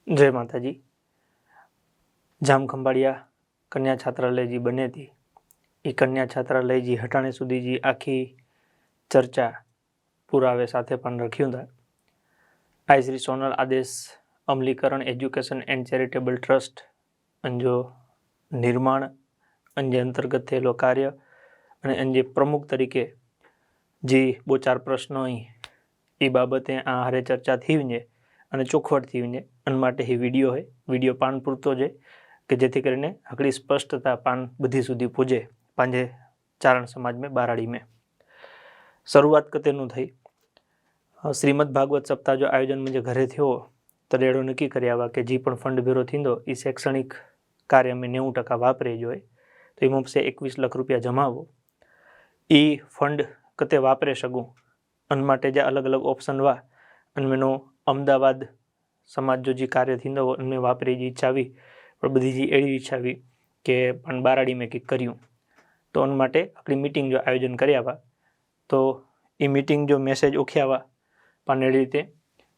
जय माताजी। जाम खंभाळिया कन्या छात्रालय जी बने थी, ये कन्या छात्रालय जी हटाणे सुधी जी आखी चर्चा पुरावे साथे पण रख्યું था। आई श्री सोनल आदेश अमलीकरण एज्युकेशन एंड चेरिटेबल ट्रस्ट जो निर्माण अंजे अंतर्गत थयेलो कार्य अने अंजे प्रमुख तरीके जी बो चार प्रश्नों ई बाबते आ हारे चर्चा थी वञे अने चोखवट थी वञे अन माटे ही विडियो है। विडियो पान पूरतो ज कि जेथी करीने आकड़ी स्पष्टता पान बधी सुधी पूजे पांजे चारण समाज में बाराड़ी में। शुरुआत कतेनु थई, श्रीमद भागवत सप्ताह जो आयोजन मुझे घरे थयो तदे एड़ो नक्की कर्या कि जी पण फंड भेरो थींदो ई शैक्षणिक कार्य में 90% वापरे जोए, तो एमां से 21 लाख रुपया जमावो। ई फंड कते वापरे शकूं अन माटे जे अलग अलग ऑप्शन वा अनमेनो अमदावाद समाज जो जी कार्य थींदो उनमें वापरी जी इच्छा हुई पर बधी जी एड़ी इच्छा हुई कि पण बाराड़ी में कंईक कर्युं, तो उन माटे आपणी मीटिंग जो आयोजन कर्या वा। तो ई मीटिंग जो मैसेज ओख्या वा पण एड़ी रीते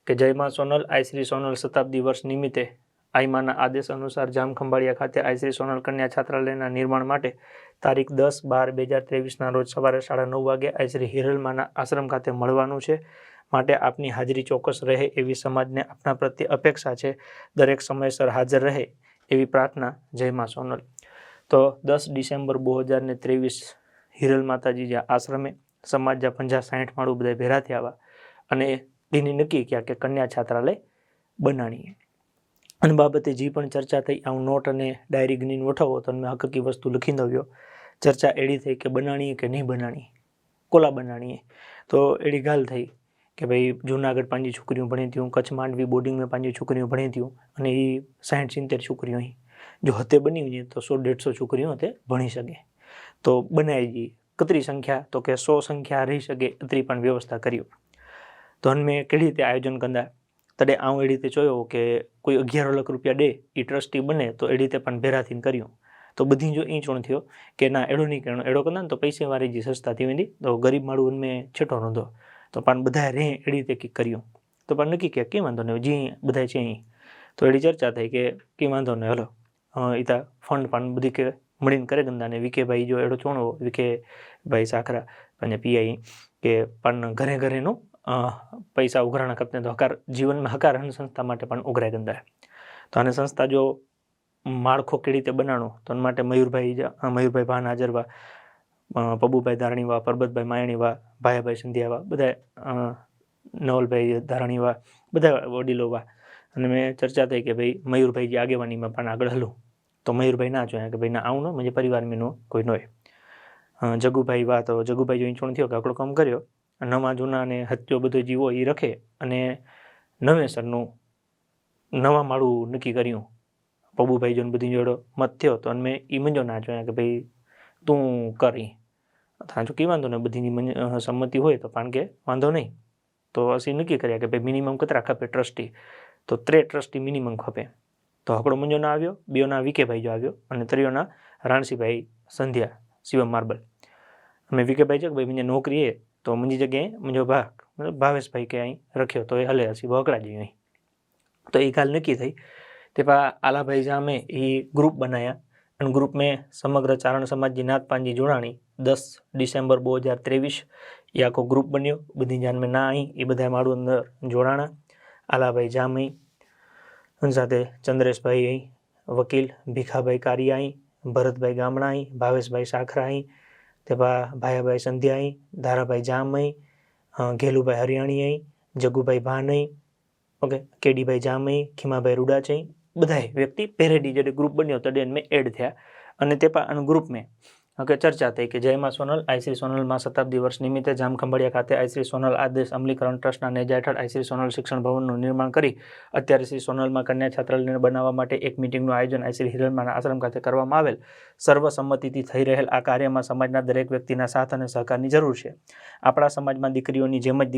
कि जय मां सोनल आई श्री सोनल शताब्दी वर्ष निमित्ते आई माना आदेश अनुसार जाम खंभाळिया खाते आई श्री सोनल कन्या छात्रालयना निर्माण माटे तारीख 10/12/2023 ना रोज सवारे 9:30 वागे आई श्री हिरलमाना आश्रम खाते मळवानुं छे। माटे आपनी हाजरी चौक्कस रहे एवी समाजने आपना प्रत्ये अपेक्षा है। दरेक समयसर हाजर रहे एवी प्रार्थना। जय मां सोनल। तो 10 डिसेम्बर 2023 हिरल माताजी ज्या आश्रमे समाज ज्या 50-60 माणू बधा भेरा थया वा अने एनी नक्की किया कि कन्या छात्रालय बनाणीए। अने बाबते जी पण चर्चा थई आ नोट अने डायरी गणीने वठावो तो मैं हकीकी वस्तु लखी दव्यो। चर्चा एड़ी थई कि बनाणीए कि नहीं बनाणी, कोला बनाणीए। तो एड़ी गाल थई कि भाई जूनागढ़ पांजी छोकरीओ भणी थी, कच्छ मांडवी बोर्डिंग में पांजी छोकरीओ भणी थी अने ई 60-70 छोकरीओ ही जो हते बनी हुई तो 100-150 छोकरीओ हते भणी सके। तो बनाई जी कतरी संख्या तो कि 100 संख्या रही सके एतरी पण व्यवस्था कर्यो। तो हनमें केड़ी रीते आयोजन कंदा तदे आऊं एड़ी रीते जोयो कि कोई 11 लाख रुपया दे ई ट्रस्टी बने तो एड़ी रीते पण भेरा थीने कर्युं। तो बधी जो ईंचोण थयो कि ना एड़ो नहीं करणो, एड़ो कंदा तो पैसे वारी जी संस्था थी वेंदी तो गरीब माणू उनमें छेटो नंदो तो पण बधाए रे एड़ी रीते की कर्युं। तो पण नक्की कि वांधो नहीं जी बधाए छे अहीं। तो एड़ी चर्चा थई कि वांधो नहीं हलो इता फंड पण बधी के मळीने करे गंदा ने विके भाई जो एड़ो चोणो विके भाई साखरा पंहिंजा पीआई के पण घरे घरे नो पैसा उघराणा करते तो हकार जीवन में हकार हन संस्था माटे पण उघराय गंदा है। तो आने संस्था जो माळखो केड़ी रीते बनाणो तो माटे मयूरभाई भान हाजर वा, पबुभाई धारणी वा, परबतभाई मायणी वा, भायाभाई सिंधिया वा, बधाए नवलभाई धारणी वा, बधा वडीलो वा। अने मैं चर्चा थई कि भाई मयूरभाई जी आगेवानी में पण आगळ हलूं। तो मयूरभाई ना जोया कि भाई ना आऊं मुझे परिवार में नो कोई नोय। जगुभाई वा तो जगुभाई जो ईंचोण थयो कि आकड़ो काम कर्यो नवा जूना ने हत्यो बधो जीवो ई रखे अने नवेसरनुं नवा माळू नक्की कर्युं। पबुभाई जो बधी जोड़ो मत थयो तो अने ई मुंजो ना जोया कि भाई तू करी थांजो की वांधो ने बधी सम्मति होय तो पण के वांधो नहीं। तो असी नक्की कर्या कि भाई मिनिमम कतरा खपे ट्रस्टी, तो 3 ट्रस्टी मिनिमम खपे। तो हकड़ो मुंजो ना आव्यो, बीजो ना विके भाई जो आव्यो अने तरीयो ना राणसीभाई संध्या शिवम मार्बल। मैं विके भाई भाई मुझे नौकरी है तो मुझी जगह मुझो भाग मतलब भावेश भाई के अहीं रख्यो तो ये हले असी वकड़ा जी अहीं। तो ये गाल नक्की थई ते पा आला भाई जामे ई ग्रुप बनाया अने ग्रुप में समग्र चारण समाज जी नात पांजी जोड़ाणी 10 डिसेम्बर 2023 ये आखो ग्रुप बन्यो। बधी जान में ना आई ए बधा माळू अंदर जोड़ाणा। आला भाई जाम आई अने साथे चंद्रेश भाई आई, वकील भीखाभाई कारिया आई, भरतभाई गामणा आई, भावेशभाई साखरा आई, ते पा भायाभाई संध्या आई, धाराभाई जाम आई, घेलूभाई हरियाणी आई, जगुभाई भान आई, ओके केडीभाई जाम आई, खीमाभाई रुडाच आई। बधाए व्यक्ति पहरेडी जड़े ग्रुप बन्यो तड़े में एड थया अने ते पा ग्रुप में ओके चर्चा थई कि जय मां सोनल आई श्री सोनल मां शताब्दी वर्ष निमित्ते जाम खंभाळिया खाते आई श्री सोनल आदेश अमलीकरण ट्रस्टना नेजा हेठळ आई श्री सोनल शिक्षण भवनનું निर्माण કરી અત્યારે શ્રી સોનલમાં કન્યા છાત્રાલયને બનાવવા માટે એક મીટિંગનું આયોજન आई श्री हिरलमाના આશ્રમ ખાતે કરવામાં આવેલ। સર્વસંમતિથી થઈ રહેલ આ કાર્યમાં સમાજના દરેક વ્યક્તિના સાથ અને સહકારની જરૂર છે। આપણા સમાજમાં દીકરીઓની જેમ જ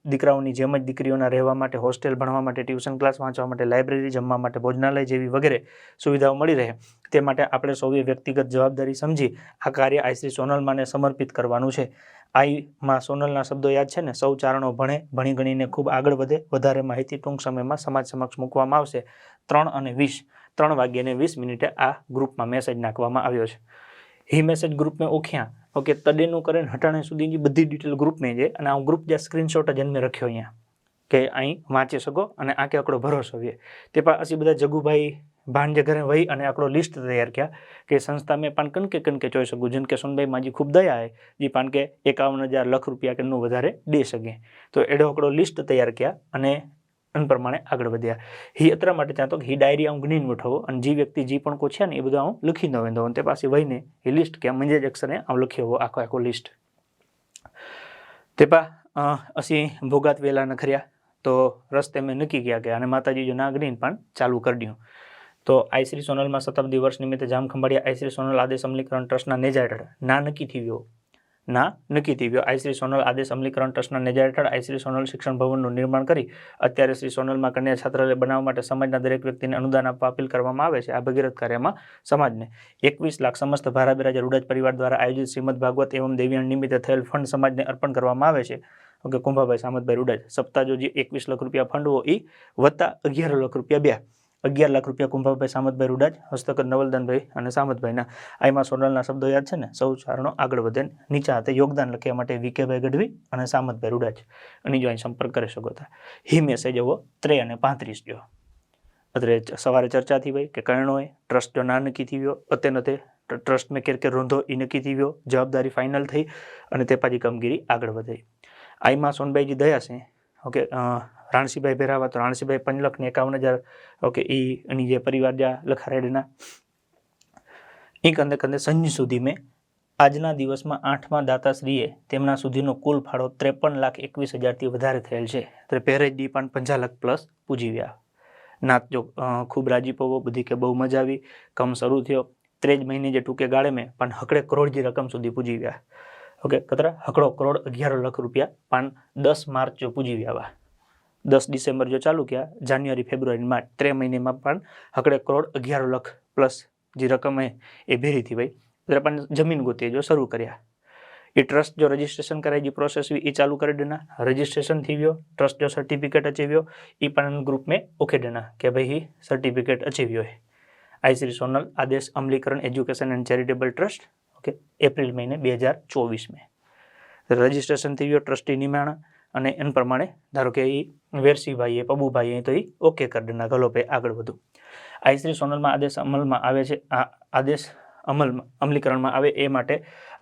દીકરાઓની જેમ જ દીકરીઓના રહેવા માટે હોસ્ટેલ, ભણવા માટે ટ્યુશન ક્લાસ, વાંચવા માટે લાઇબ્રેરી, જમવા માટે ભોજનાલય જેવી વગેરે સુવિધાઓ મળી રહે તે માટે આપણે સૌએ વ્યક્તિગત જવાબદારી સમજી આ કાર્ય આઈ શ્રી સોનલમાને સમર્પિત કરવાનું છે. આઈમાં સોનલના શબ્દો યાદ છે ને, સૌ ચારણો ભણે, ભણી ગણીને ખૂબ આગળ વધે, વધારે માહિતી ટૂંક સમયમાં સમાજ સમક્ષ મૂકવામાં આવશે. 3:20 આ ગ્રુપમાં મેસેજ નાખવામાં આવ્યો છે. એ મેસેજ ગ્રુપ में ઓખ્યા ઓકે તડેનું કરીને હટાણે સુધીની બધી ડિટેલ ગ્રુપ में છે અને આ ગ્રુપ જે સ્ક્રીનશોટ જ મેં રખ્યો અહીંયા કે અહીં વાંચી શકો અને આંકે આંકડો ભરોસો વે તે પાછી બધા જગુભાઈ ભાંજે ઘરે વही અને આંકડો લિસ્ટ તૈયાર किया કે संस्था में पान कनके ચોઈ શકું जिनके सोनभाई माजी खूब दया है जी पान के 51,000 लाख रुपया के નું વધારે દે શકે તો એડો આંકડો લિસ્ટ તૈયાર किया અને અન પ્રમાણે આગળ વધ્યા. ही એટલા માટે ચાહતો કે ही डायरी હું ગણીને ઉઠાવો અને જે વ્યક્તિ જે પણ કો છે ને એ બધું હું લખી ન વેંદો તે પાછી વહીને એ લિસ્ટ કે મંજે જ અક્ષરે હું લખ્યો આખો લિસ્ટ તે પા અસી ભોગાત વેલા નખર્યા તો રસ્તે મેં નક્કી किया કે અને માતાજી જો ના ગણીને પણ ચાલુ કરી દઉં. તો આઈ શ્રી સોનલમાં શતાબ્દી વર્ષ નિમિત્તે જામખંભાળિયા આઈ શ્રી સોનલ આદેશ અમલીકરણ ટ્રસ્ટના નેજા હેઠળ ના નક્કી થઈ ગયો આઈ શ્રી સોનલ આદેશ અમલીકરણ ટ્રસ્ટના નેજા હેઠળ આઈ શ્રી સોનલ શિક્ષણ ભવનનું નિર્માણ કરી અત્યારે શ્રી સોનલમાં કન્યા છાત્રાલય બનાવવા માટે સમાજના દરેક વ્યક્તિને અનુદાન આપવા અપીલ કરવામાં આવે છે. આ ભગીરથ કાર્યમાં સમાજને 21 લાખ સમસ્ત ભારાબેરાજા રૂડાજ પરિવાર દ્વારા આયોજિત શ્રીમદ ભાગવત એવં દેવીયણ નિમિત્તે થયેલ ફંડ સમાજને અર્પણ કરવામાં આવે છે. ઓકે, કુંભાભાઈ સામતભાઈ રૂડાજ સપ્તાહ જો જે 21 લાખ રૂપિયા ફંડ હો એ વત્તા 11 લાખ રૂપિયા બે 11 લાખ રૂપિયા કુંભાભાઈ સામતભાઈ રૂડાજ, હસ્તકર નવલદાનભાઈ અને સામતભાઈના. આમાં સોનલના શબ્દો યાદ છે ને, સૌ ચારણો આગળ વધે. નીચા હાથે યોગદાન લખ્યા માટે વીકેભાઈ ગઢવી અને સામતભાઈ રૂડાજ અને જો અહીં સંપર્ક કરી શકો હતા. ही મેસેજ એવો 3:35 જો અત્રે સવારે ચર્ચા થઈ ભાઈ કે કણો હોય ટ્રસ્ટ જો ના નક્કી થઈ ગયો અતે નતે ટ્રસ્ટ મેં કેર રોંધો એ નક્કી થઈ ગયો, જવાબદારી ફાઇનલ થઈ અને તે પાછી કામગીરી આગળ વધી. આઈમાં સોનભાઈજી દયા છે. ઓકે, રાણસીભાઈ ભેરાવા તો રાણસીભાઈ 5,51,000 ઓકે એની જે પરિવાર જ્યાં લખારેડના એ કંદે કંદે સંજ સુધી મેં આજના દિવસમાં 8મા દાતાશ્રીએ તેમના સુધીનો કુલ ફાળો 53,21,000થી વધારે થયેલ છે. તો પહેરે દી પણ 50 લાખ પ્લસ પૂજી ગયા. નાત જો ખૂબ રાજી પવો બધી કે બહુ મજા આવી. કમ શરૂ થયો 3 મહિને જે ટૂંકે ગાળે મેં પણ હકડે કરોડજી રકમ સુધી પૂજી ગયા. ઓકે, કતરા હકડો કરોડ 11 લાખ રૂપિયા પણ 10 માર્ચ જો પૂજી ગયા. 10 ડિસેમ્બર જો ચાલુ किया, જાન્યુઆરી, ફેબ્રુઆરી, માર્ચ 3 મહિનેમાં પણ હકડે કરોડ 11 લાખ પ્લસ જે રકમ એ ભેરી થઈ ભાઈ. એટલે પણ જમીન ગોતી જો શરૂ કર્યા. એ ટ્રસ્ટ જો રજીસ્ટ્રેશન કરાય જે પ્રોસેસ એ ચાલુ કરી દેના. રજીસ્ટ્રેશન થઈ ગયો, ટ્રસ્ટ જો સર્ટિફિકેટ અચીવ્યો એ પણ ગ્રુપ મેં ઓકે દેના કે ભાઈ સર્ટિફિકેટ અચીવ્યો है આઈ Shri Sonal Adesh Amalikaran education and charitable trust. Okay, April મહિને 2024 में રજીસ્ટ્રેશન થઈ ગયો, ટ્રસ્ટી નિમાણા અને એન પ્રમાણે ધારો કે એ વેરસીભાઈએ પબુભાઈએ તો એ ઓકે કરી દેના ગલો પે આગળ વધુ. આઈ શ્રી સોનલમાં આદેશ અમલમાં આવે છે. આ આદેશ અમલીકરણમાં આવે એ માટે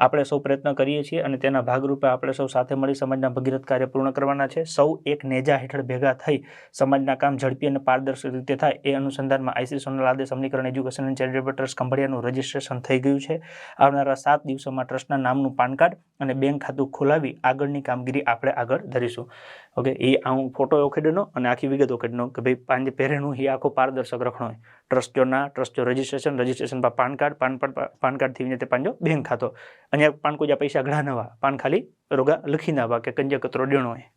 આપણે સૌ પ્રયત્ન કરીએ છીએ અને તેના ભાગરૂપે આપણે સૌ સાથે મળી સમાજના ભગીરથ કાર્ય પૂર્ણ કરવાના છે. સૌ એક નેજા હેઠળ ભેગા થઈ સમાજના કામ ઝડપી અને પારદર્શક રીતે થાય એ અનુસંધાનમાં આઈ Shri Sonal Adesh Amalikaran education and charitable trust ખંભાળિયાનું રજીસ્ટ્રેશન થઈ ગયું છે. આવનારા 7 દિવસોમાં ટ્રસ્ટના નામનું પાન કાર્ડ અને બેંક ખાતું ખોલાવી આગળની કામગીરી આપણે આગળ ધરીશું. ઓકે, એ હું ફોટો ઓખેડનો અને આખી વિગત ઓખેડનો કે ભાઈ પાંજે પહેરેનું એ આખો પારદર્શક રખણો હોય. ટ્રસ્ટ જો ના ટ્રસ્ટ જો રજીસ્ટ્રેશન પાન કાર્ડ થી તે પાંજો બેંક ખાતો અહીંયા પાન કોઈ પૈસા ઘણા નવા પાન ખાલી રોગા લખી નાવા કે કંજે કતરો દેણો હોય.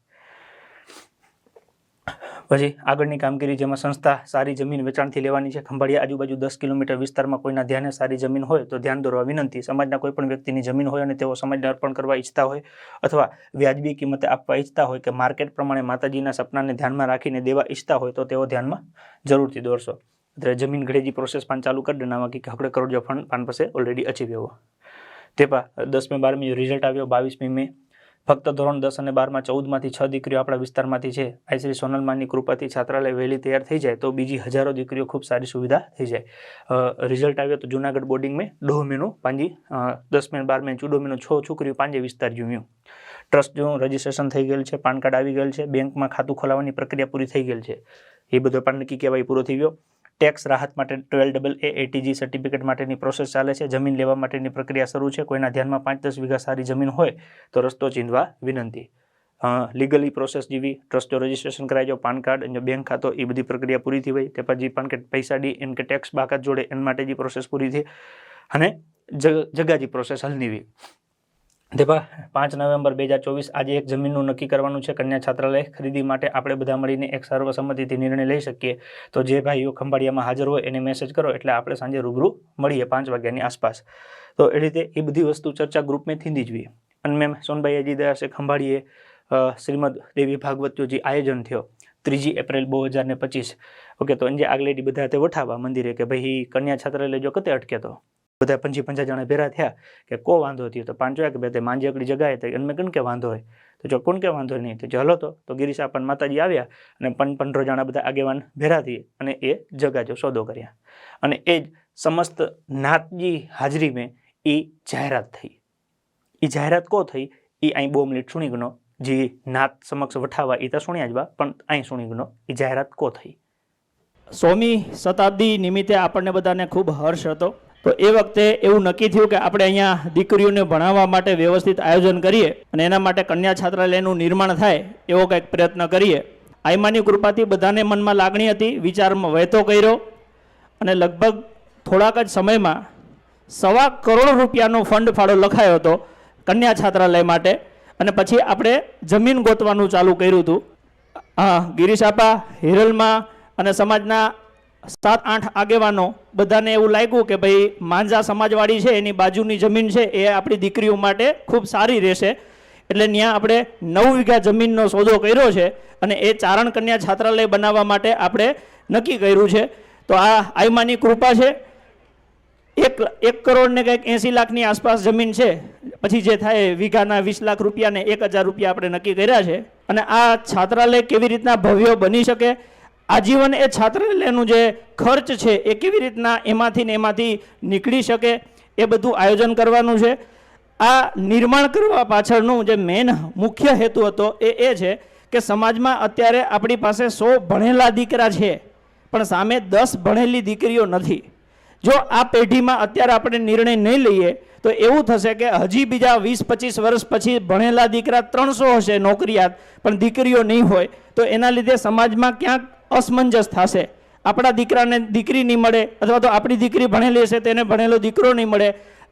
પછી આગળની કામગીરી જેમાં સંસ્થા સારી જમીન વેચાણથી લેવાની છે. ખંભાળિયા આજુબાજુ 10 કિલોમીટર વિસ્તારમાં કોઈના ધ્યાને સારી જમીન હોય તો ધ્યાન દોરવા વિનંતી. સમાજના કોઈ પણ વ્યક્તિની જમીન હોય અને તેઓ સમાજને અર્પણ કરવા ઈચ્છતા હોય અથવા વ્યાજબી કિંમતે આપવા ઈચ્છતા હોય કે માર્કેટ પ્રમાણે માતાજીના સપનાને ધ્યાનમાં રાખીને દેવા ઈચ્છતા હોય તો તેઓ ધ્યાનમાં જરૂરથી દોરશો. જમીન ઘડેજી પ્રોસેસ પણ ચાલુ કરી દેનાવા કે હકડે કરોડ જો ફંડ પાન પાસે ઓલરેડી અચીવ એવો. તે પા 10મે 12મી રિઝલ્ટ આવ્યો. 22મી મે ફક્ત ધોરણ 10 અને 12માં 14માંથી 6 દીકરીઓ આપણા વિસ્તારમાંથી છે. આઈ શ્રી સોનલમાની કૃપાથી છાત્રાલય વહેલી તૈયાર થઈ જાય તો બીજી હજારો દીકરીઓ ખૂબ સારી સુવિધા થઈ જાય. રિઝલ્ટ આવ્યો તો જુનાગઢ બોર્ડિંગ મેં 2 મહિનો પાંજી 10મે 12મે 14 મહિનો 6 છોકરીઓ પાંજે વિસ્તાર જોયું. ટ્રસ્ટ જો રજીસ્ટ્રેશન થઈ ગયેલ છે, પાન કાર્ડ આવી ગયેલ છે, બેંકમાં ખાતું ખોલાવવાની પ્રક્રિયા પૂરી થઈ ગયેલ છે. એ બધો પણ નક્કી કહેવાય પૂરો થઈ ગયો. ટેક્સ રાહત માટે 12AA ATG સર્ટિફિકેટ માટેની પ્રોસેસ ચાલે છે. જમીન લેવા માટેની પ્રક્રિયા શરૂ છે. કોઈના ધ્યાનમાં 5-10 વીઘા સારી જમીન હોય તો રસ્તો ચીંધવા વિનંતી. લીગલી પ્રોસેસ જેવી ટ્રસ્ટ રજીસ્ટ્રેશન કરાય જો પાન કાર્ડ અને બેંક ખાતો એ બધી પ્રક્રિયા પૂરી થઈ હોય તે પછી પાન કાર્ડ પૈસા ડી એમ કે ટેક્સ બાકાત જોડે એના માટે જે પ્રોસેસ પૂરી થઈ અને જગાજી પ્રોસેસ હલનીવી તેવા 5 નવેમ્બર 2024 આજે એક જમીનનું નક્કી કરવાનું છે કન્યા છાત્રાલય ખરીદી માટે. આપણે બધા મળીને એક સર્વસંમતિથી નિર્ણય લઈ શકીએ. તો જે ભાઈઓ ખંભાળિયામાં હાજર હોય એને મેસેજ કરો એટલે આપણે સાંજે રૂબરૂ મળીએ 5 વાગ્યાની આસપાસ. તો એ રીતે એ બધી વસ્તુ ચર્ચા ગ્રુપમાં થીંદી જોઈએ. અને મેમ સોનભાઈ અજી દયા છે ખંભાળીએ શ્રીમદ દેવી ભાગવત જે આયોજન થયો 3 એપ્રિલ 2025. ઓકે, તો અંજે આગલેડી બધા તે વઠાવા મંદિરે કે ભાઈ કન્યા છાત્રાલય જો કતે અટકે તો બધા 50 જણા ભેરા થયા કે કો વાંધો થયો તો 5 વાગે બે માંજી અકડી જગાએ તો એમને કણ કે વાંધો હોય તો જો કોણ કે વાંધો નહીં તો હલો તો ગિરીશ આપણ માતાજી આવ્યા અને 15 જણા બધા આગેવાન ભેરા થઈ અને એ જગાજો સોદો કર્યા. અને એ જ સમસ્ત નાતજી હાજરી મેં એ જાહેરાત થઈ. એ જાહેરાત કો થઈ એ અહીં 2 મિનિટ સુણી ગનો જે નાત સમક્ષ વઠાવા એ તો સુણ્યા જ બા પણ અહીં સુણી ગનો એ જાહેરાત કો થઈ. 100મી શતાબ્દી નિમિત્તે આપણને બધાને ખૂબ હર્ષ હતો. તો એ વખતે એવું નક્કી થયું કે આપણે અહીંયા દીકરીઓને ભણાવવા માટે વ્યવસ્થિત આયોજન કરીએ અને એના માટે કન્યા છાત્રાલયનું નિર્માણ થાય એવો કંઈક પ્રયત્ન કરીએ. આઈમાની કૃપાથી બધાને મનમાં લાગણી હતી, વિચારમાં વહેતો કર્યો અને લગભગ થોડાક જ સમયમાં 1.25 કરોડ રૂપિયાનો ફંડ ફાળો લખાયો હતો કન્યા છાત્રાલય માટે. અને પછી આપણે જમીન ગોતવાનું ચાલુ કર્યું હતું. ગિરીશ આપા, હિરલમાં અને સમાજના 7-8 આગેવાનો બધાને એવું લાગ્યું કે ભાઈ માંજા સમાજવાડી છે એની બાજુની જમીન છે એ આપણી દીકરીઓ માટે ખૂબ સારી રહેશે. એટલે ત્યાં આપણે 9 વીઘા જમીનનો સોદો કર્યો છે અને એ ચારણ કન્યા છાત્રાલય બનાવવા માટે આપણે નક્કી કર્યું છે. તો આ આઈમાની કૃપા છે. 1 કરોડ ને કંઈક 80 લાખની આસપાસ જમીન છે. પછી જે થાય વીઘાના 20 લાખ રૂપિયા ને 1000 રૂપિયા આપણે નક્કી કર્યા છે. અને આ છાત્રાલય કેવી રીતના ભવ્ય બની શકે, આજીવન એ છાત્રાલયનું જે ખર્ચ છે એ કેવી રીતના એમાંથી નીકળી શકે એ બધું આયોજન કરવાનું છે. આ નિર્માણ કરવા પાછળનું જે મેન મુખ્ય હેતુ હતો એ છે કે સમાજમાં અત્યારે આપણી પાસે 100 ભણેલા દીકરા છે પણ સામે 10 ભણેલી દીકરીઓ નથી. જો આ પેઢીમાં અત્યારે આપણે નિર્ણય નહીં લઈએ તો એવું થશે કે હજી બીજા 20-25 વર્ષ પછી ભણેલા દીકરા 300 હશે નોકરિયાત પણ દીકરીઓ નહીં હોય. તો એના લીધે સમાજમાં ક્યાંક અસમંજસ થશે. આપણા દીકરાને દીકરી નહીં મળે અથવા તો આપણી દીકરી ભણેલી હશે તેને ભણેલો દીકરો નહીં મળે.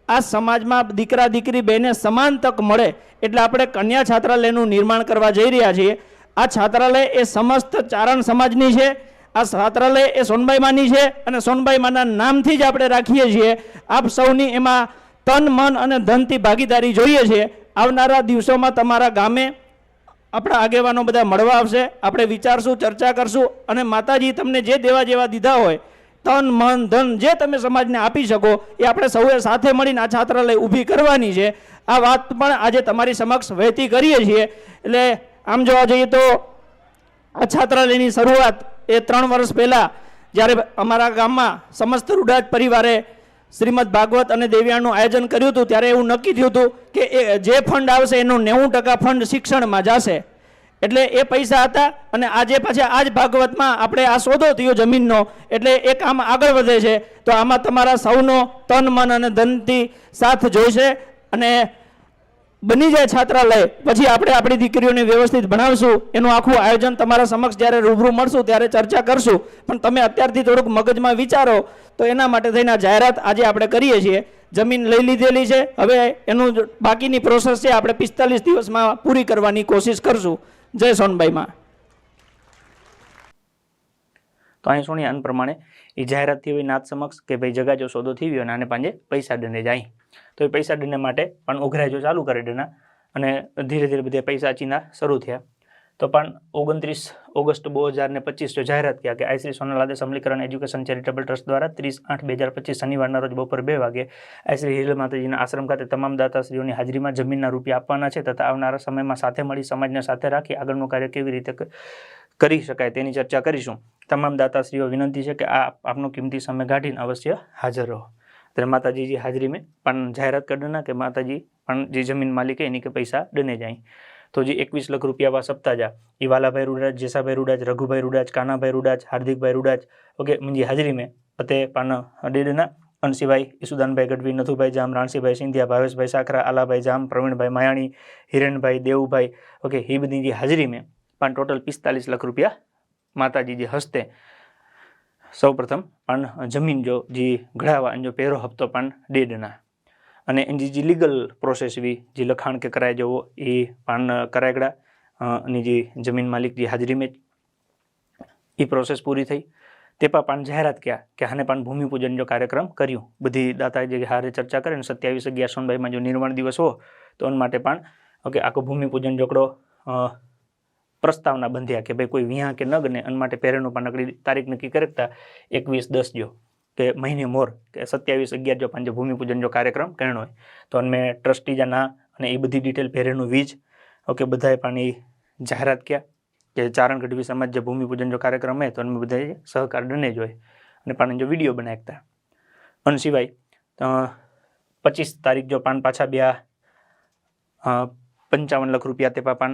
આ સમાજમાં દીકરા દીકરી બેને સમાન તક મળે એટલે આપણે કન્યા છાત્રાલયનું નિર્માણ કરવા જઈ રહ્યા છીએ. આ છાત્રાલય એ સમસ્ત ચારણ સમાજની છે. આ છાત્રાલય એ સોનબાઈ માની છે અને સોનબાઈ માના નામથી જ આપણે રાખીએ છીએ. આપ સૌની એમાં તન મન અને ધનથી ભાગીદારી જોઈએ છે. આવનારા દિવસોમાં તમારા ગામે આપણા આગેવાનો બધા મળવા આવશે. આપણે વિચારશું, ચર્ચા કરશું અને માતાજી તમને જે દેવા જેવા દીધા હોય તન મન ધન જે તમે સમાજને આપી શકો એ આપણે સૌએ સાથે મળીને આ છાત્રાલય ઊભી કરવાની છે. આ વાત પણ આજે તમારી સમક્ષ વહેતી કરીએ છીએ. એટલે આમ જોવા જઈએ તો આ છાત્રાલયની શરૂઆત એ 3 વર્ષ પહેલાં જ્યારે અમારા ગામમાં સમસ્ત રૂડાજ પરિવારે શ્રીમદ ભાગવત અને દેવ્યાનું આયોજન કર્યું હતું ત્યારે એવું નક્કી થયું હતું કે જે ફંડ આવશે એનું 90% ફંડ શિક્ષણમાં જશે. એટલે એ પૈસા હતા અને આજે પાછા આ જ ભાગવતમાં આપણે આ સોદો થયો જમીનનો એટલે એ કામ આગળ વધે છે. તો આમાં તમારા સૌનો તન મન અને ધનથી સાથ જોઈશે અને બની જાય છાત્રાલય પછી આપણે આપણી દીકરીઓને વ્યવસ્થિત ભણાવશું. એનું આખું આયોજન તમારા સમક્ષ જ્યારે રૂબરૂ મળશું ત્યારે ચર્ચા કરશું. પણ તમે અત્યારથી થોડુંક મગજમાં વિચારો તો એના માટે થઈને જાહેરાત આજે આપણે કરીએ છીએ. જમીન લઈ લીધેલી છે, હવે એનું બાકીની પ્રોસેસ છે આપણે 45 દિવસમાં પૂરી કરવાની કોશિશ કરશું. જય સોનબાઈમાં. તો અહીં સુણીએ અન પ્રમાણે એ જાહેરાત થઈ હોય નાત સમક્ષ કે ભાઈ જગા જો સોદો થઈ ગયો અને આને પાંજે પૈસા દંડે જાય. તો એ પૈસા દંડે માટે પણ ઉઘરાજો ચાલુ કરે ડના અને ધીરે ધીરે બધા પૈસા ચીના શરૂ થયા. તો પણ 29 ઓગસ્ટ 2025 જો જાહેરાત કર્યા કે આઈ Shri Sonal Adesh Amalikaran education charitable trust દ્વારા 30/8/2025 શનિવારના રોજ બપોર 2 વાગે આઈ શ્રી હિરલ માતાજીના આશ્રમ ખાતે તમામ દાતાશ્રીઓની હાજરીમાં જમીનના રૂપિયા આપવાના છે તથા આવનારા સમયમાં સાથે મળી સમાજને સાથે રાખી આગળનું કાર્ય કેવી રીતે કરી શકાય તેની ચર્ચા કરીશું. તમામ દાતાશ્રીઓ વિનંતી છે કે આપનો કિંમતી સમય કાઢીને અવશ્ય હાજર રહો. ત્યારે માતાજી जी हाजिरी में पण जाहिरात कर देना कि माताजी पण जी जमीन मालिक है इन्हीं के पैसा डने जाए. तो जी 21 लाख रुपया वा सप्ताह जा ये वालाभाई रुडाज, जेसाभाई रुडाज, रघुभाई रुडाज, कानाभाई रुडाज, हार्दिकभाई रुडाज ओके मुझी हाजिरी में अते पान डेडना अनसिभाई ईसुदानभाई गढ़वी, नथुभाई जाम, राणसीभाई सिंधिया, भावेशभाई साखरा, आलाभाई जाम, प्रवीणभाई मायाणी, हिरणभाई, देवभाई ओके ये बदी जी हाजिरी में पान टोटल 45 लाख रुपया माताजी जी हस्ते सौ प्रथम पण जमीन जो जी घड़ावा जो पहलो हफ्तो पण डेडना અને એની જે લીગલ પ્રોસેસ એવી જે લખાણ કે કરાય જવો એ પાન કરાયગડા અને જે જમીન માલિક જે હાજરી મેં એ પ્રોસેસ પૂરી થઈ તે પાન જાહેરાત ક્યાં કે આને પાન ભૂમિપૂજન જો કાર્યક્રમ કર્યું બધી દાતાએ જે હારે ચર્ચા કરે ને 27/11 સોનભાઈમાં જો નિર્માણ દિવસ હો તો એના માટે પણ ઓકે આખો ભૂમિપૂજન જોકડો પ્રસ્તાવના બંધ્યા કે ભાઈ કોઈ વિયા કે ન ગને એના માટે પહેરેનું પણ નકડી તારીખ નક્કી કરતા 21/10 જો કે મહિને મોર કે 27/11 જો પાંચ ભૂમિપૂજન જો કાર્યક્રમ કહેણો હોય તો અમે ટ્રસ્ટી જા ના અને એ બધી ડિટેલ પહેરેનું વીજ ઓકે બધાએ પાણી જાહેરાત ક્યાં કે ચારણ ગઢવી સમાજ જે ભૂમિપૂજન જો કાર્યક્રમ હોય તો અમે બધાએ સહકાર ડને જ હોય અને પાણી જો વિડીયો બનાવતા અને સિવાય 25 તારીખ જો પાન પાછા 55 લાખ રૂપિયા તે પાન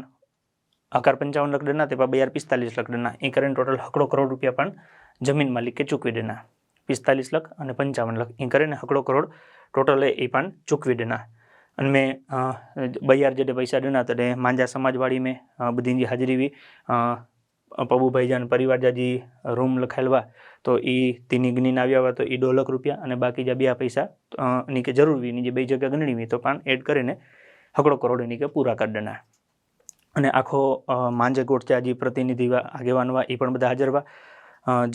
આકાર 55 લાખ ડના તે 45 લાખ ડના એ કરીને ટોટલ 1 કરોડ રૂપિયા પણ જમીન માલિકે ચૂકવી દેના 45 લાખ અને 55 લાખ એ કરીને 1 કરોડ ટોટલ એ પણ ચૂકવી દેના અને મેં બૈયાર જે પૈસા દેના તો માંજા સમાજવાળી મેં બધી જે હાજરી हुई પબુભાઈ જાન પરિવાર જાજી રૂમ લખાયેલવા તો એ તેની ગણીને આવ્યા હોય તો એ 2 લાખ રૂપિયા અને બાકી જે 2 પૈસા ની કે જરૂર हुई ની જે 2 જગ્યા ગણણી हुई તો પણ એડ કરીને 1 કરોડ ની કે પૂરા કરી દેના અને આખો માંજે ગોઠચાજી પ્રતિનિધિ આગેવાનવા એ પણ બધા હાજર વા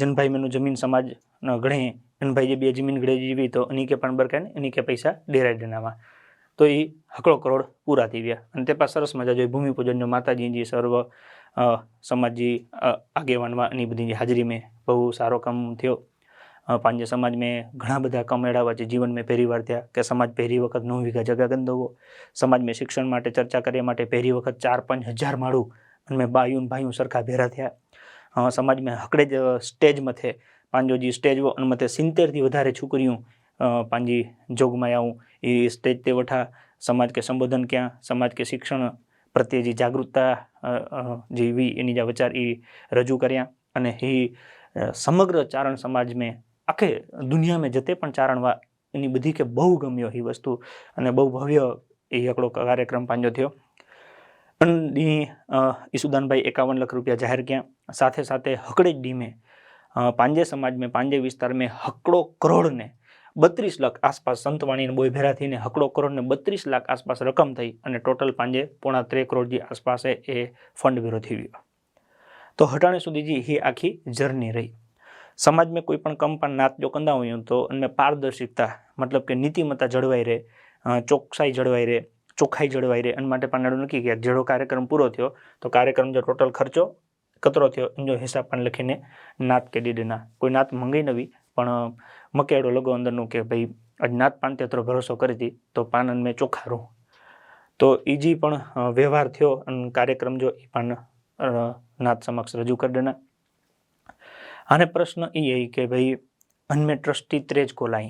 જનભાઈ મેનું જમીન સમાજ ગણે જનભાઈ જે 2 જમીન ગળે જીવી તો એની કે પણ બરકાને એની કે પૈસા ડેરાઈ દેનાવા તો એ 1 કરોડ પૂરા થઈ ગયા અને તે પાસ સરસ મજા જોઈ ભૂમિપૂજન જો માતાજીજી સર્વ સમાજજી આગેવાનવા એની બધી હાજરી મેં બહુ સારો કામ થયો પાંજે સમાજ में ઘણા બધા કમેળાવા છે જીવન में પહેલી વાર થયા કે સમાજ પહેલી વખત 9 વીઘા જગા ગંદવો સમાજ में શિક્ષણ માટે ચર્ચા કરવા માટે પહેલી વખત 4-5 હજાર માળું અને મેં બાયુન ભાઈઓ સરખા ભેરા થયા સમાજ में હકડે જ સ્ટેજ મથે પાંજો જે સ્ટેજ અને મથે 70 થી વધારે છોકરીઓ પાંજી જોગમાં આવું એ સ્ટેજ તે વઠા સમાજ કે સંબોધન ક્યાં સમાજ કે શિક્ષણ પ્રત્યે જે જાગૃતતા જેવી એની જે વિચાર એ રજૂ કર્યા અને એ સમગ્ર ચારણ સમાજ में આખે દુનિયામાં જતે પણ ચારણવા એની બધી કે બહુ ગમ્યો એ વસ્તુ અને બહુ ભવ્ય એ એકડો કાર્યક્રમ પાંજો થયો અને ઈસુદાનભાઈ 51 લાખ રૂપિયા જાહેર ક્યાં સાથે સાથે હકડે જ ડીમે પાંજે સમાજ में પાંજે વિસ્તાર में 1 કરોડ ને 32 લાખ આસપાસ સંતવાણી બોય ભેરા થઈને 1 કરોડ ને 32 લાખ આસપાસ રકમ થઈ અને ટોટલ પાંજે 3.5 કરોડ જે આસપાસ એ ફંડ વિરો થઈ ગયો તો હટાणे સુધી जी ही आखी जर्नी रही समाज में कोई पण कंपन नात जो कंदा हुई तो उनमें पारदर्शिकता मतलब के नीतिमत्ता जळवाई रहे चोकसाई जळवाई रहे चोखाई जळवाई रहे अन माटे पानाडो नक्की किया जेड़ो कार्यक्रम पूरो थयो तो कार्यक्रम जो टोटल खर्चो कतरो थयो एनो हिसाब पण लखीने नात के दीदेना कोई नात मंगाई नवी पण मकेड़ो लगो अंदरनो के भाई आज नात पान तेतरो भरोसो करी थी तो पानन में चोखारो तो ईजी पण व्यवहार थयो अन कार्यक्रम जो पण नाथ समक्ष रजू कर देना आने प्रश्न ये कि भाई अनमें ट्रस्टी 3 को लाई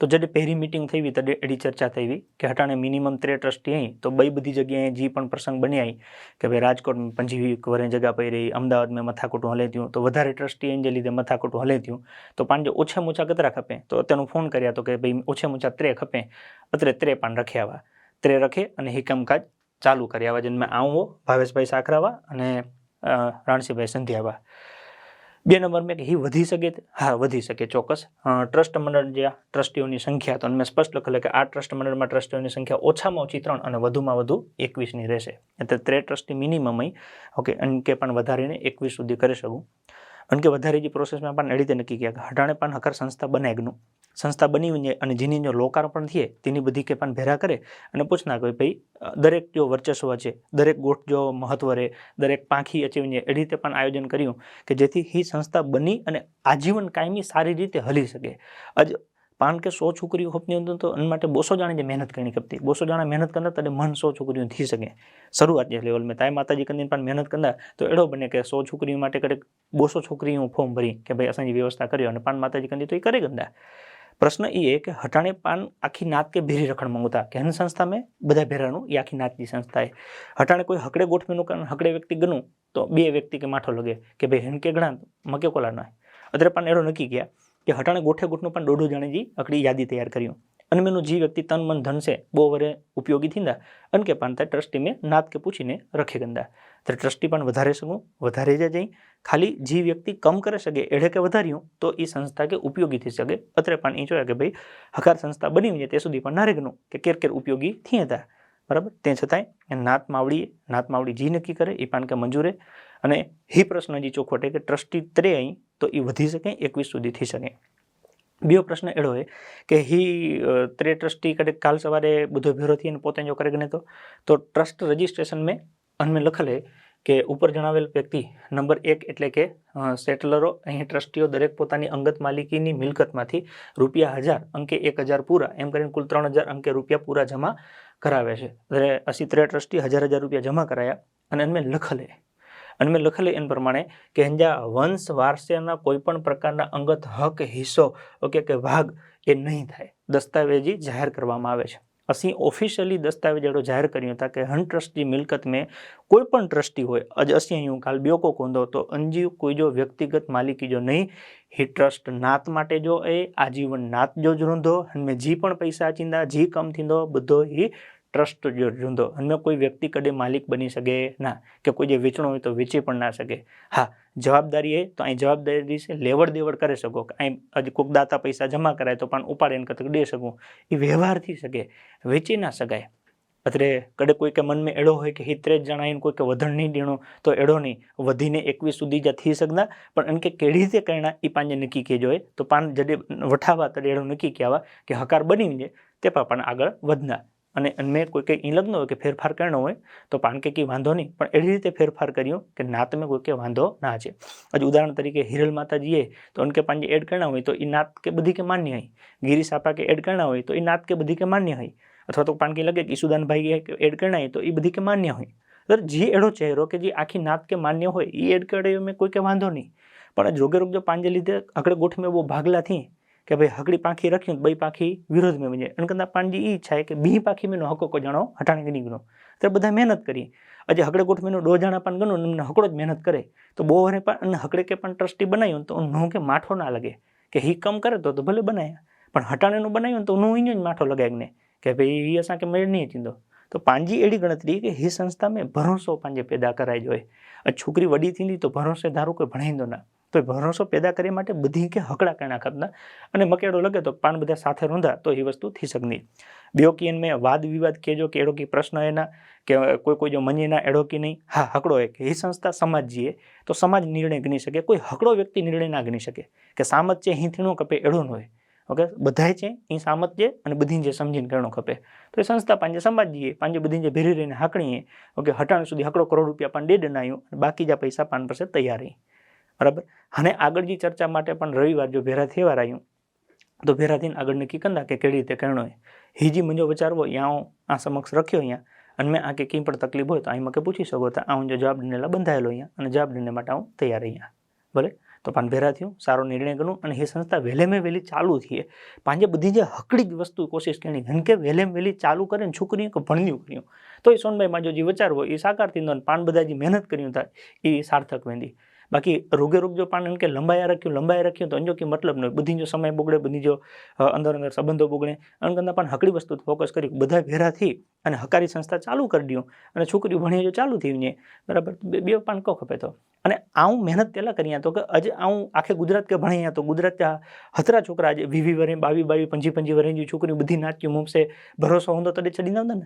तो जब पहली मीटिंग थी हुई तब एडी चर्चा थी हुई कि हटाने मिनिमम 3 ट्रस्टी आई तो बई बधी जगह जी पण प्रसंग बनी आई कि भाई राजकोट में 25 वरे जगह पई रही अमदावाद में मथाकूटू हले थी तो वधारे ट्रस्टी जे लीधे मथाकूटू हले थी तो पान जो ओछा मूछा कतरा खपे तो तेनो फोन कर्या तो कि भाई ओछा मूछा 3 खपे अतरे 3 पान रख्यावा 3 रखे अने ही कामकाज चालू कर्यावा जिनमें आवो भावेशभाई साखरावा अने राणसीभाई संधियावा 2 नंबर में ही वधी सके हाँ वधी सके चौक्कस ट्रस्ट मंडल जे ट्रस्टीओनी संख्या तो मैं स्पष्ट लखेलु कि आ ट्रस्ट मंडल में ट्रस्टीओनी संख्या ओछामां ओછી 3 અને વધુમાં વધુ 21 ની રહેશે એટલે 3 ટ્રસ્ટી મિનિમમ ओके अनके पण वधारीने 21 સુધી કરી શકું अनके वधारे जी प्रोसेस में पण एडी नक्की किया हटाणे पण हकर संस्था बने गनु संस्था बनी हुई अने जेनी जो लोकार्पण थिए तेनी बधी के पण भेरा करे अने पूछना कि भाई दरेक जो वर्चस्व है दरेक गोठ जो महत्व रहे दरेक पाखी अचीवने ए रीते पण आयोजन कर्युं कि जेथी ही संस्था बनी अने आजीवन कायमी सारी रीते हली सके आज पान के 100 छोकरीओ खपती होती तो एना माटे 200 जाणे जे मेहनत करनी खपती 200 जाणा मेहनत करता तने मन 100 छोकरीओ थी सके शुरुआत जे लेवल में ताई माताजी कने पण मेहनत करता तो एड़ो बने कि 100 छोकरीओ माटे करे 200 छोकरीओ फॉर्म भरी कि भाई असांजी व्यवस्था कर्यो अने पान माताजी कने तो ई करे गंदा प्रश्न ये कि हटाणे पान आखी नात के भेरी रखण मांगता कि हन संस्था में बधा भेरानु ये आखी नात की संस्था है हटाणे कोई हकड़े गोठ में हकड़े व्यक्ति गणु तो 2 व्यक्ति के माठो लगे कि भाई हन के गणा मके कोला ना अतरे पान एड़ो नक्की किया कि हटाणे गोठे गोठनु पण 1.5 जाणे जी अकड़ी यादी तैयार कर्युं અને મેनू जी व्यक्ति तन मन धन से बो वरे उपयोगी थींदा अन के पान ट्रस्टी में नात के पूछीने रखे गंदा तो ट्रस्टी पण वधारे सकूँ वधारे जाए खाली जी व्यक्ति कम करे सके एड़े के वधार्યું तो ई संस्था के उपयोगी थी सके अत्रे पण ई जोया के भाई हकार संस्था बनी हुई ते सुधी पण ना रेगनु के केर केर उपयोगी थी था बराबर ते छतांय नात मावड़ी जी नक्की करे ई पान के मंजूरे अने ही प्रश्न हजी चोखो है कि ट्रस्टी 3 आई तो ई वधी सके 21 सुधी थी सके। बीजो प्रश्न एड़ो है कि ही 3 ट्रस्टी कदे काल सवारे बुधो भेरो थी पोते जो करे गणे तो ट्रस्ट रजिस्ट्रेशन में अनमें लखेल है कि ऊपर जणावेल व्यक्ति नंबर 1 एटले के सेटलरो अहीं ट्रस्टीओ दरेक पोतानी अंगत मालिकीनी मिलकतमांथी ₹1000 अंके 1000 पूरा एम करीने कुल 3000 अंके रुपया पूरा जमा करावे छे। એટલે 83 ट्रस्टी 1000 रुपया जमा कराया અને એમને લખેલે એન પ્રમાણે કે હંજા વંશ વારસાના કોઈપણ પ્રકારના અંગત હક હિસ્સો ઓકે કે ભાગ એ નહીં થાય દસ્તાવેજી જાહેર કરવામાં આવે છે। असी ऑफिशियली दस्तावेज एड़ो जाहिर कर्यो था कि हन ट्रस्टी मिलकत में कोईपण ट्रस्टी होय अज असी अहीं काल बियो को कोंदो तो अंजी कोई जो व्यक्तिगत मालिकी जो नहीं ही ट्रस्ट नात माटे जो ए आजीवन नात जो रूंधो हनमें जी पण पैसा अचींदा जी कम थींदो बधो ही ट्रस्ट जो रूंधो हनमें कोई व्यक्ति कदे मालिक बनी सके ना कि कोई जे वेचणो होय तो वेची पण ना सके। हाँ जवाबदारी है तो अहीं जवाबदारी से लेवड़ देवड़ करे सको अहीं अज कोक दाता पैसा जमा कराय तो पण उपाड़ीने कतक दे सकूँ ए व्यवहार थी सके वेची ना सकाय। अतरे कदे कोई के मन में एड़ो होय कि 30 जणा आईने कोई के वधण नहीं देणो तो एड़ो नहीं वधीने 21 सुधी जा थी सकदा पण अनके केड़ी रीते करणा ई पांजे नक्की केजो तो पान जडे वठावा तड़े एड़ो नक्की केवा कि हकार बनी जे ते पण आगळ वधना અને અનમે કોઈ કે ઈ લગ્ન હોય કે ફેરફાર કરનો હોય તો પાન કે કી વાંધો નહીં પણ એવી રીતે ફેરફાર કર્યો કે નાત में કોઈ કે વાંધો ના છે। હજ ઉદાહરણ તરીકે હિરલ માતાજી है तो उनके पांजे एड करना હોય तो ई नात के बधी के मान्य है गिरी सापा के एड करना હોય तो ई नात के बधी के मान्य है अथवा तो पान के लगे कि ईसुदान भाई एड करना है तो ई बधी के मान्य है तर जी एड़ो चेहरो कि जी आखी नात के मान्य हो ई एड करे में कोई के वांधो नहीं पण रोगे रोग जो पांजे लीधे अकड़े गोठ में वो भागला थी कि भाई हकड़ी पाखी रखी बई पाखी विरोध में वजे अनकंदा पांजी ई इच्छा है कि बी पाखी में हको को जाणो हटाणे गनी गनो तो बधा मेहनत करी अजे हकड़े गोठ में 2 जाणा पान गनो ने हकड़ो ज मेहनत करे तो बो वरे पान हकड़े के पण ट्रस्टी बनायो तो नो के माठो ना लगे कि ही कम करे तो भले बनाया पण हटाणे नो बनायो तो नो इनो ज माठो लगाय ने कि भाई ई असा के मेळ नहीं थींदो तो पांजी एड़ी गणतरी कि ही संस्था में भरोसो पांजे पैदा कराय जोए छोकरी वडी थींदी तो भरोसे धारो कोई भणाईंदो ना तो भरोसो पैदा करे माटे बधी के हकड़ा करना खपना अने मकेड़ो लगे तो पान बधा साथे रोंधा तो ये वस्तु थी सकनी। बियो की इनमें वाद विवाद केजो कि एड़ो की प्रश्न है ना कि कोई कोई जो मनी ना एड़ो की नहीं हाँ हकड़ो है कि ये संस्था समाज जीए तो समाज निर्णय गणी सके कोई हकड़ो व्यक्ति निर्णय ना गणी सके कि सामत चे ही थीणो कपे एड़ो न होय ओके बधाय चे ई सामत जे अने बधी जे समझीने करणो खपे तो संस्था पांजे समाज जीए पांजे बधी जे भेरी रहीने हाकणीए ओके हटाण सुधी हकड़ो करोड़ रुपया पान दे देनायो बाकी जा पैसा पान पर से तैयार रही बराबर। हने आगळनी चर्चा माटे पण रविवार जो भेरा थेवा रह्યું तो भेरा थीने आगळ नक्की कंदा के केड़ी रीते करणो है हीजी मुंजो विचारवो या आ समक्ष रख्यो अहींया अने मैं आके कई पण तकलीफ होय तो आई मके पूछी सको तो आ जो जवाब देने ला बंधायेलो अहींया अने जवाब देने माटे हूँ तैयार अहींया भले तो पान भेरा थयुं सारो निर्णय गणो अने हे संस्था वेले में वेली चालू थी पांजे बधी जे हकड़ी वस्तु कोशिश करनी हनके वेले में वेली चालू करे छोकरीओ के भणव्युं कर्युं तो ई सोनबाई मां जो जी विचार हो ई साकार थींदो अने पान बधा जी मेहनत कर्युं था ई सार्थक वेंदी। बाकी रोगे रोग जो पान इनके लंबाया रख्यो तो अंजो की मतलब नहीं बधी जो समय बोगड़े बधी जो अंदर अंदर संबंधों बोगड़े अनकंदा पान हकड़ी वस्तु फोकस करी बधा भेरा थी अने हकारी संस्था चालू कर दियो अने छोकरी भणी जो चालू थी ने बराबर बे पान को खपे तो अने आऊँ मेहनत पेला करिया तो कि अज आऊँ आखे गुजरात के भणाया तो गुजरात हतरा छोकरा आज 20 वरे 22 25 वरे जी छोकरी बधी नाच्यो मुंह से भरोसा होंदो तडे चढ़ी ना ने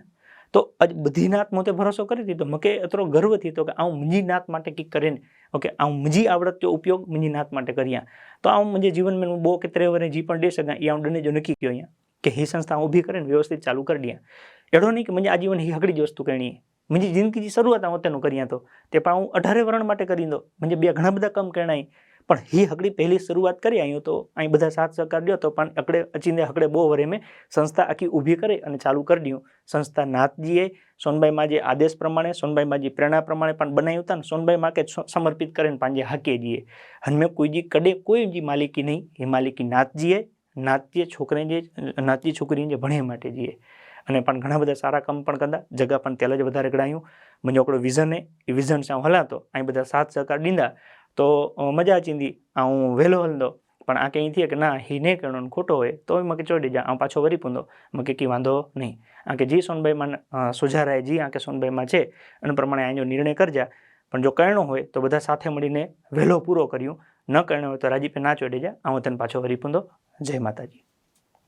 तो अज बधी नात मोते भरोसो करी थी तो मके अतरो गर्व थी तो कि आऊँ मुंजी नात माटे की करें ओके आऊँ मुंजी आवड़त जो उपयोग मुंजी नात माटे करिया तो आऊँ मुंजे जीवन में बो के 3 वरे जी पण दे सका ई आऊँ डने जो नक्की क्यो अहींया कि ही संस्था ऊभी करे व्यवस्थित चालू कर दिया एड़ो नहीं कि मुंजे आजीवन ही हकड़ी वस्तु करनी है मुंजी जिंदगी जी शुरुआत आऊँ तेनु करिया तो ते पण आऊँ 18 वरण माटे करी दो मुंजे बे घणा बधा कम करना है पण ही हकड़ी पहली शुरुआत करी आयो तो अहीं बधा साथ सहकार दियो तो पण अकड़े अचीने हकड़े बो वरे में संस्था आखी ऊभी करे अने चालू कर दियो संस्था नाथजीए सोनबाई माँ जे आदेश प्रमाणे सोनबाई माँ जी प्रेरणा प्रमाणे पण बनाव्युं था सोनबाई माँ के समर्पित करीने पांजे हाके जीए हनमे कोई जी कदे कोई जी मालिकी नहीं ये मालिकी नाथजीए छोकरे जे नाथजी छोकरी जे भणे माटे जीए अने पण घणा बधा सारा काम पण कंदा जगह पण तेल ज वधारे गणायुं मुंजो हिकिड़ो विजन है ए विजन सां हलां तो अहीं बधा साथ सहकार ॾींदा तो मजा अचींदी आऊं वेलो हलंदो પણ આ કંઈ થी કે ના हीने करणो खोटो होय तो मूंखे चोई ॾिजां ऐं पाछो वरी पूंदो मूंखे की वांधो नहीं आके जी सोनभाई मां सुझाराए जी आके सोनभाई मां छे अने प्रमाणे आजो निर्णय करजा पण जो करणो होय तो बधा साथे मळीने वहेलो पूरो कर्यो न करणो होय तो राजीपे ना चोई देजा ऐं तने पाछो वरी पूंदो। जय माताजी।